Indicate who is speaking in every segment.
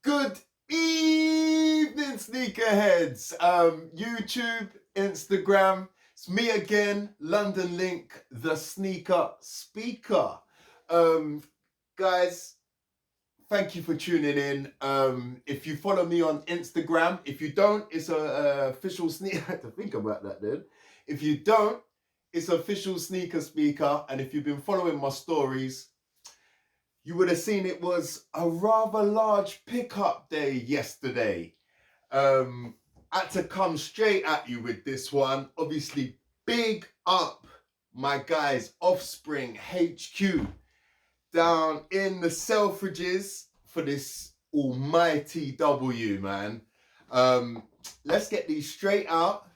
Speaker 1: Good evening, sneakerheads. YouTube, Instagram. It's me again, London Linc, the sneaker speaker. Guys, thank you for tuning in. If you follow me on Instagram, if you don't, it's a official sneaker. I had to think about that then. If you don't, it's official sneaker speaker. And if you've been following my stories, you would have seen it was a rather large pickup day yesterday. Had to come straight at you with this one. Obviously, big up my guys, Offspringhq, down in the Selfridges for this almighty W, man. Let's get these straight out.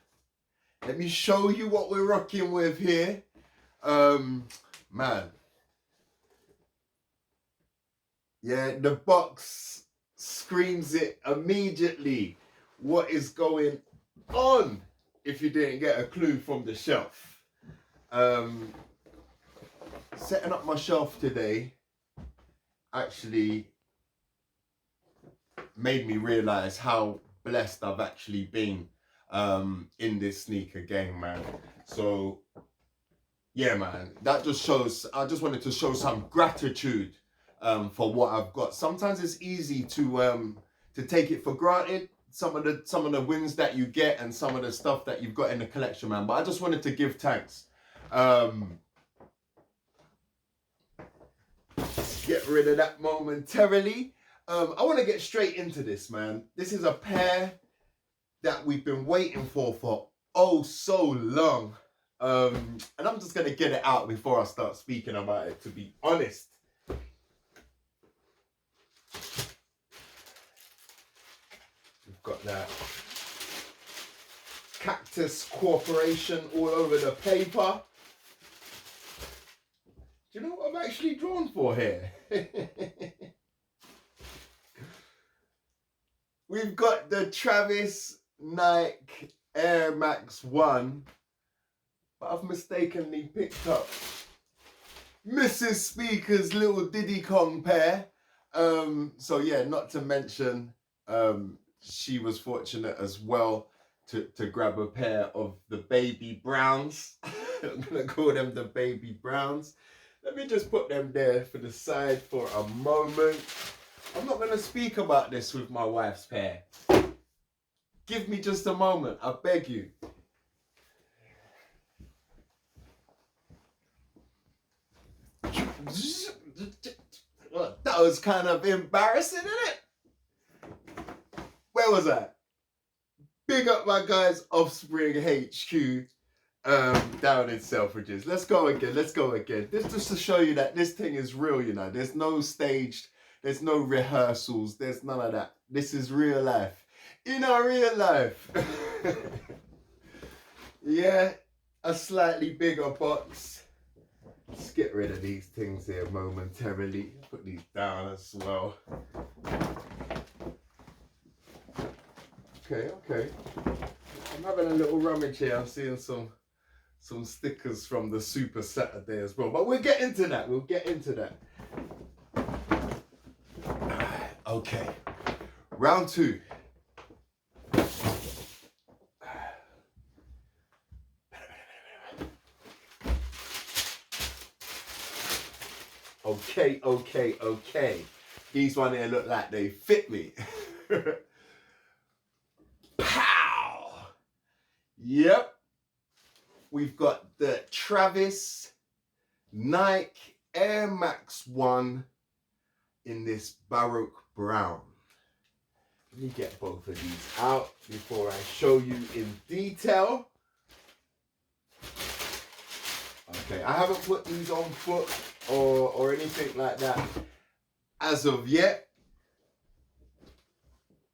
Speaker 1: Let me show you what we're rocking with here. Man. Yeah, the box screams it immediately. What is going on? If you didn't get a clue from the shelf. Setting up my shelf today actually made me realize how blessed I've actually been in this sneaker game, man. So yeah, man, that just shows, I just wanted to show some gratitude for what I've got. Sometimes it's easy to take it for granted, some of the wins that you get and some of the stuff that you've got in the collection, man. But I just wanted to give thanks. Get rid of that momentarily. I want to get straight into this, man. This is a pair that we've been waiting for oh so long. And I'm just gonna get it out before I start speaking about it, to be honest. We've got that Cactus Corporation all over the paper. Do you know what I'm actually drawn for here? We've got the Travis Nike Airmax 1, but I've mistakenly picked up Mrs. Speaker's little Diddy Kong pair. So yeah, not to mention, she was fortunate as well to grab a pair of the Baby Browns. I'm gonna call them the Baby Browns. Let me just put them there for the side for a moment. I'm not gonna speak about this with my wife's pair. Give me just a moment, I beg you. That was kind of embarrassing, isn't it? Where was I? Big up my guys, Offspringhq, down in Selfridges. Let's go again. This just to show you that this thing is real, you know. There's no staged, there's no rehearsals, there's none of that. This is real life. In our real life. Yeah, a slightly bigger box. Let's get rid of these things here momentarily. Put these down as well. Okay. I'm having a little rummage here. I'm seeing some stickers from the Super Saturday as well. But we'll get into that. Okay. Round two. Okay. These one here look like they fit me. Pow! Yep. We've got the Travis Nike Airmax 1 in this Baroque Brown. Let me get both of these out before I show you in detail. Okay, I haven't put these on foot or anything like that as of yet.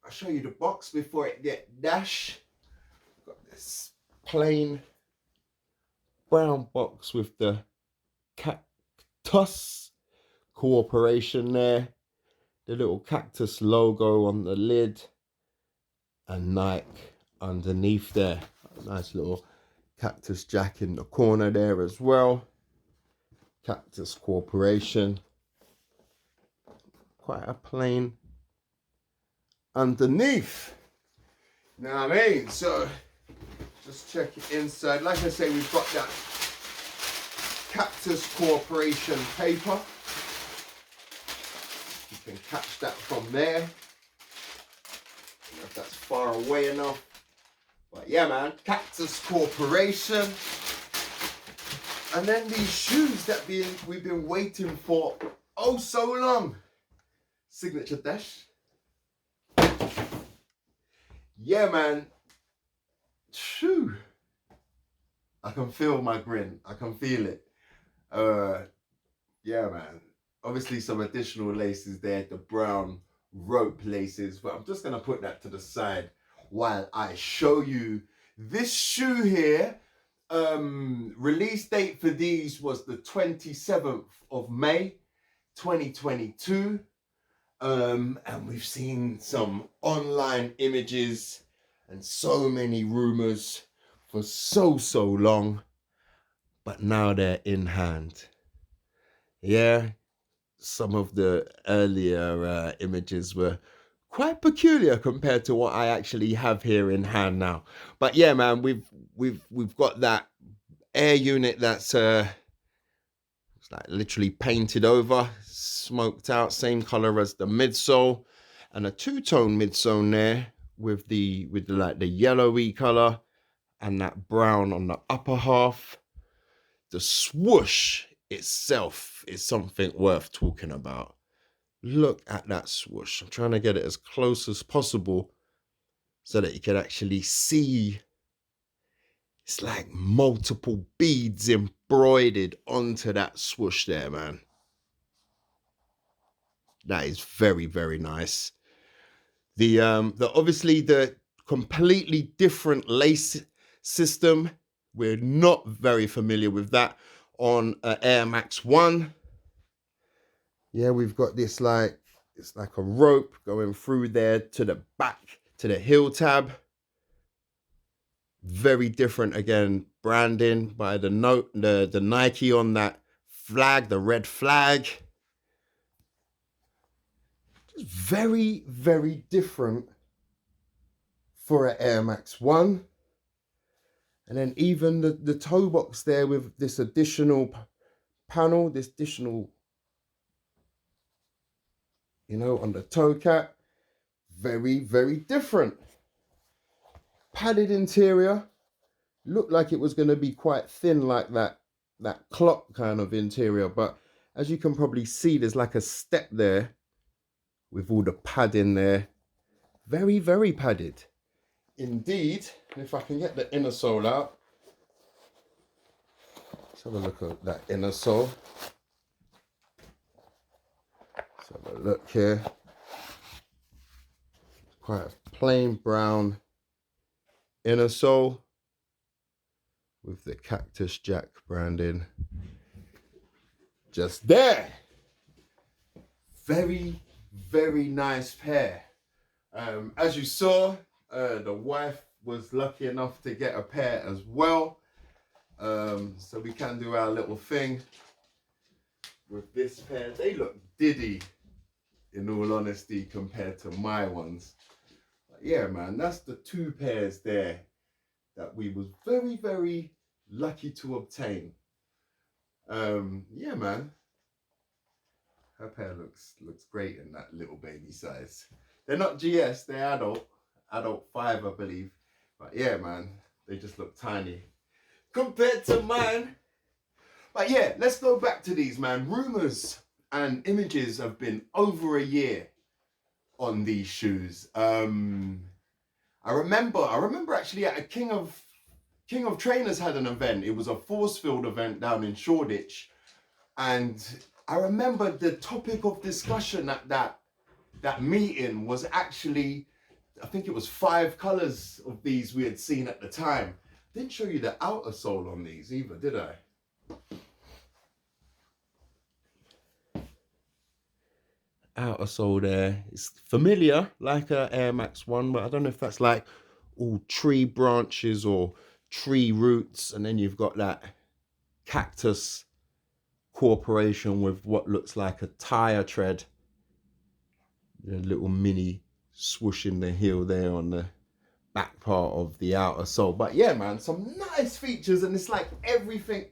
Speaker 1: I'll show you the box before it gets dashed. Got this plain brown box with the Cactus Corporation there. The little cactus logo on the lid. And Nike underneath there. Nice little Cactus Jack in the corner there as well. Cactus Corporation. Quite a plain underneath. You know what I mean? So just check it inside. Like I say, we've got that Cactus Corporation paper. You can catch that from there. I don't know if that's far away enough. But yeah, man, Cactus Corporation. And then these shoes that we've been waiting for oh so long. Signature Dash. Yeah, man. Shoo. I can feel my grin. I can feel it. Yeah, man. Obviously some additional laces there, the brown rope laces, but I'm just gonna put that to the side while I show you this shoe here. Release date for these was the 27th of May 2022. And we've seen some online images and so many rumors for so long, but now they're in hand. Yeah, some of the earlier images were quite peculiar compared to what I actually have here in hand now. But yeah, man, we've got that air unit that's it's like literally painted over, smoked out, same color as the midsole, and a two-tone midsole there with the like the yellowy color and that brown on the upper half. The swoosh itself is something worth talking about. Look at that swoosh. I'm trying to get it as close as possible so that you can actually see. It's like multiple beads embroidered onto that swoosh there, man. That is very, very nice. The obviously the completely different lace system. We're not very familiar with that on Air Max 1. Yeah, we've got this like, it's like a rope going through there to the back, to the heel tab. Very different again, branding by the Nike on that flag, the red flag. Just very, very different for an Air Max 1. And then even the toe box there with this additional panel, this additional, you know, on the toe cap. Very, very different. Padded interior. Looked like it was going to be quite thin, like that clock kind of interior. But as you can probably see, there's like a step there with all the padding there. Very, very padded. Indeed. If I can get the inner sole out. Let's have a look at that inner sole. Let's have a look here. Quite a plain brown inner sole with the Cactus Jack branding just there. Very, very nice pair. As you saw, the wife was lucky enough to get a pair as well. So we can do our little thing with this pair. They look diddy, in all honesty, compared to my ones. But yeah, man, that's the two pairs there that we was very, very lucky to obtain. Yeah, man. Her pair looks great in that little baby size. They're not GS, they're adult 5, I believe. But yeah, man, they just look tiny compared to mine. But yeah, let's go back to these, man. Rumors and images have been over a year on these shoes. I remember actually at a King of Trainers had an event. It was a force field event down in Shoreditch, and I remember the topic of discussion at that meeting was actually, I think it was 5 colors of these we had seen at the time. Didn't show you the outer sole on these either, did I? Outer sole there. It's familiar, like a Air Max 1, but I don't know if that's like all tree branches or tree roots, and then you've got that Cactus Corporation with what looks like a tire tread. A little mini swooshing the heel there on the back part of the outer sole. But yeah, man, some nice features, and it's like everything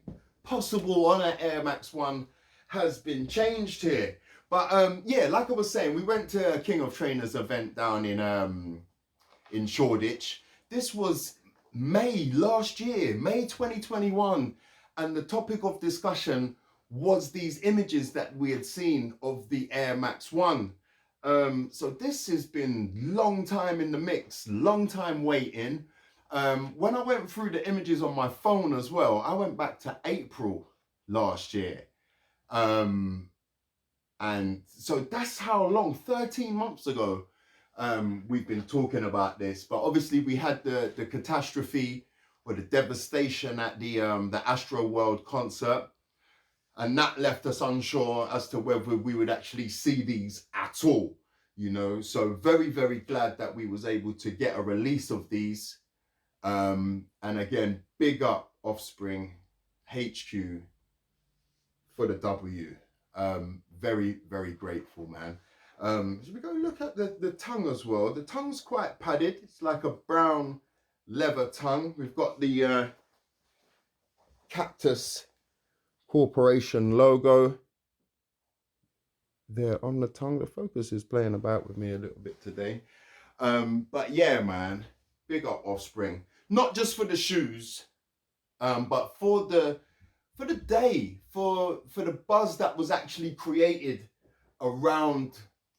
Speaker 1: possible on an Air Max 1 has been changed here. But yeah, like I was saying, we went to a King of Trainers event down in Shoreditch. This was May last year, May 2021, and the topic of discussion was these images that we had seen of the Air Max 1. So this has been long time in the mix, long time waiting. When I went through the images on my phone as well, I went back to April last year. And so that's how long, 13 months ago, we've been talking about this. But obviously we had the catastrophe or the devastation at the Astroworld concert. And that left us unsure as to whether we would actually see these at all, you know. So very, very glad that we was able to get a release of these. And again, big up Offspringhq HQ for the W. Very, very grateful, man. Should we go look at the tongue as well? The tongue's quite padded. It's like a brown leather tongue. We've got the Cactus Corporation logo there on the tongue. The focus is playing about with me a little bit today. But yeah, man, big up Offspringhq. Not just for the shoes, but for the day, for the buzz that was actually created around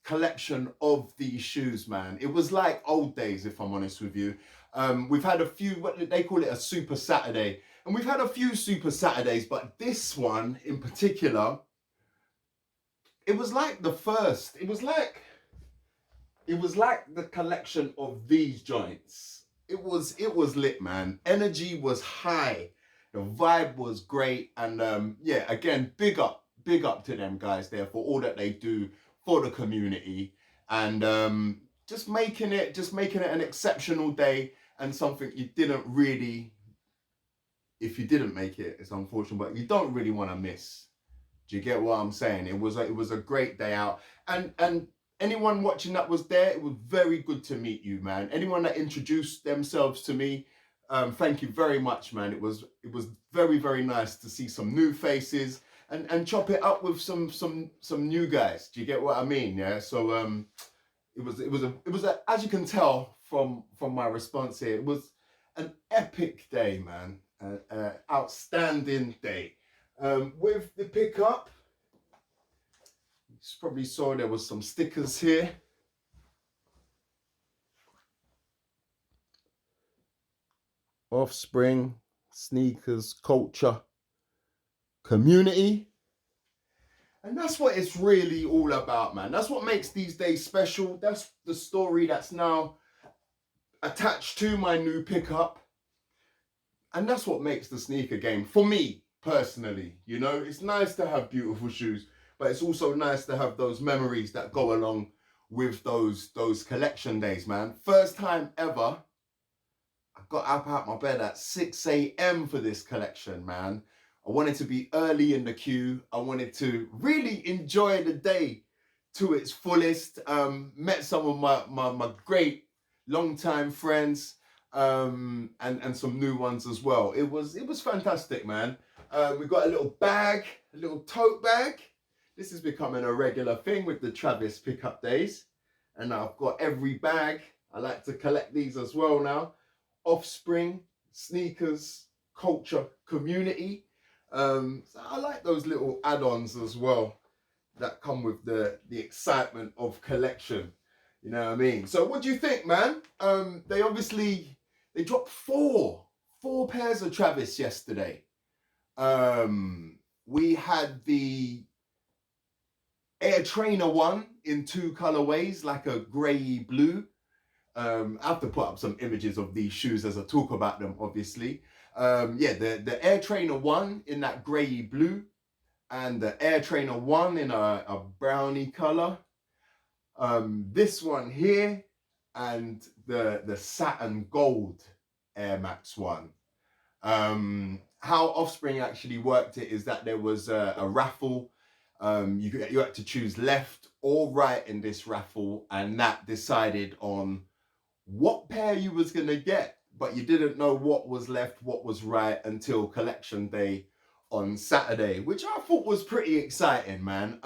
Speaker 1: collection of these shoes, man. It was like old days, if I'm honest with you. We've had a few, what they call it, a Super Saturday. And we've had a few Super Saturdays, but this one in particular, it was like the first. It was like the collection of these joints. It was lit, man. Energy was high. The vibe was great. And yeah, again, big up to them guys there for all that they do for the community. And just making it an exceptional day, and something you didn't really, if you didn't make it, it's unfortunate, but you don't really want to miss. Do you get what I'm saying? It was a great day out, and anyone watching that was there, it was very good to meet you, man. Anyone that introduced themselves to me, thank you very much, man. It was very, very nice to see some new faces and chop it up with some new guys. Do you get what I mean? Yeah. So it was as you can tell from my response here, it was an epic day, man. Outstanding day. With the pickup, you probably saw there was some stickers here. Offspringhq, sneakers, culture, community. And that's what it's really all about, man. That's what makes these days special. That's the story that's now attached to my new pickup. And that's what makes the sneaker game, for me personally, you know. It's nice to have beautiful shoes, but it's also nice to have those memories that go along with those collection days, man. First time ever, I got up out my bed at 6 a.m. for this collection, man. I wanted to be early in the queue. I wanted to really enjoy the day to its fullest. Met some of my great longtime friends. And some new ones as well. It was fantastic, man. We got a little bag, a little tote bag. This is becoming a regular thing with the Travis pickup days. And I've got every bag. I like to collect these as well now. Offspringhq, sneakers, culture, community. So I like those little add-ons as well that come with the excitement of collection. You know what I mean? So what do you think, man? They dropped four pairs of Travis yesterday. We had the Air Trainer 1 in 2 colorways, like a grey blue. I have to put up some images of these shoes as I talk about them, obviously. Yeah, the Air Trainer 1 in that grey blue, and the Air Trainer 1 in a brownie color. This one here, and the Saturn Gold Air Max 1. How Offspringhq actually worked it is that there was a raffle. You had to choose left all right in this raffle, and that decided on what pair you was gonna get, but you didn't know what was left, what was right until collection day on Saturday, which I thought was pretty exciting, man.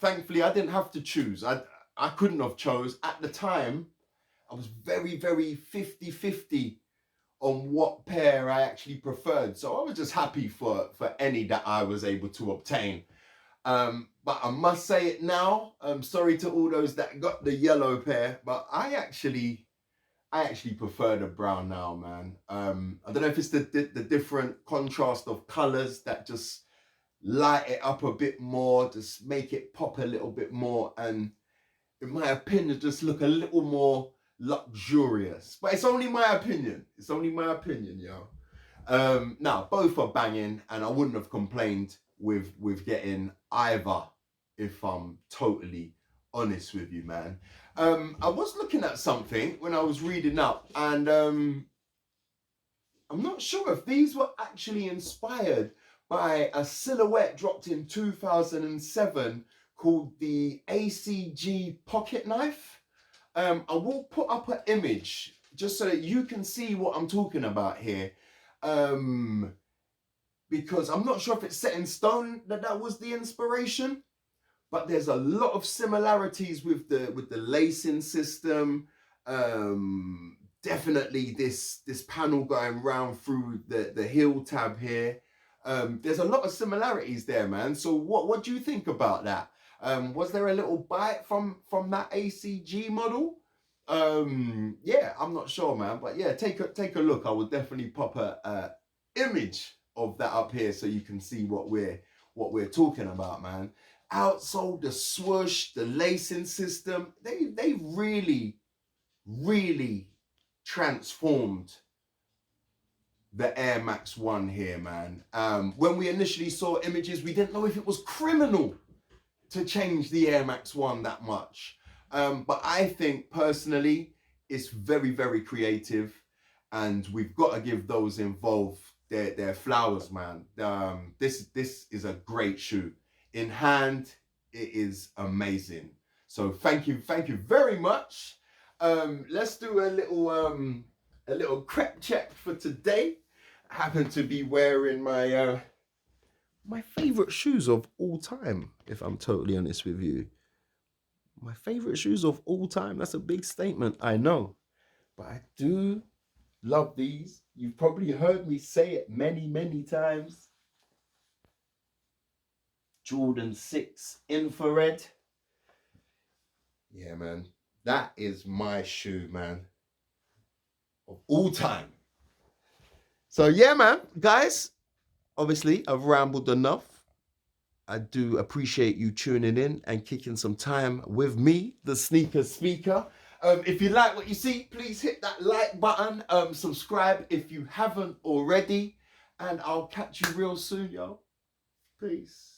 Speaker 1: Thankfully I didn't have to choose. I couldn't have chose. At the time, I was very, very 50-50 on what pair I actually preferred. So I was just happy for any that I was able to obtain. But I must say it now. Sorry to all those that got the yellow pair, but I actually prefer the brown now, man. I don't know if it's the different contrast of colors that just light it up a bit more, just make it pop a little bit more, and in my opinion, just look a little more luxurious. But it's only my opinion. It's only my opinion, yo. Now, both are banging, and I wouldn't have complained with getting either, if I'm totally honest with you, man. I was looking at something when I was reading up, and I'm not sure if these were actually inspired by a silhouette dropped in 2007 called the ACG pocket knife. I will put up an image just so that you can see what I'm talking about here. Because I'm not sure if it's set in stone that was the inspiration, but there's a lot of similarities with the lacing system. Definitely this panel going round through the heel tab here. There's a lot of similarities there, man. So what do you think about that? Was there a little bite from that ACG model? Yeah, I'm not sure, man, but yeah, take a look. I will definitely pop a image of that up here so you can see what we're talking about, man. Outsole, the swoosh, the lacing system, they really transformed the Air Max 1 here, man. When we initially saw images, we didn't know if it was criminal to change the Air Max 1 that much. But I think personally, it's very, very creative, and we've got to give those involved their flowers, man. This is a great shoe. In hand, it is amazing. So thank you very much. Let's do a little crep check for today. I happen to be wearing my my favorite shoes of all time, if I'm totally honest with you. My favorite shoes of all time. That's a big statement, I know, but I do love these. You've probably heard me say it many times. Jordan 6 infrared. Yeah, man. That is my shoe, man, of all time. So yeah, man, guys, obviously I've rambled enough. I do appreciate you tuning in and kicking some time with me, the Sneaker Speaker. If you like what you see, please hit that like button. Subscribe if you haven't already. And I'll catch you real soon, yo. Peace.